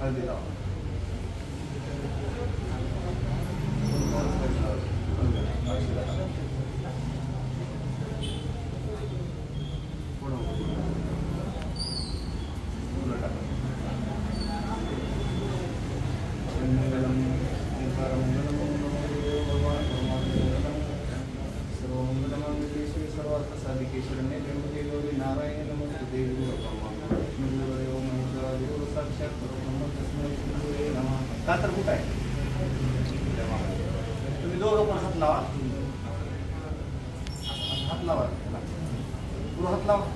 हळदी लावा. सर्वार्थसाधिकेश्वरण्ये त्र्यंबके गौरी नारायणे नमोस्तुते देवी लक्ष्मीदेवो महेश्वरादेव साक्षात् परब्रह्म तस्मै श्रीगुरवे नमः. का तर कुठं आहे तुम्ही दोघं पण हात लावा. हात लावा. पुढं हात लावा.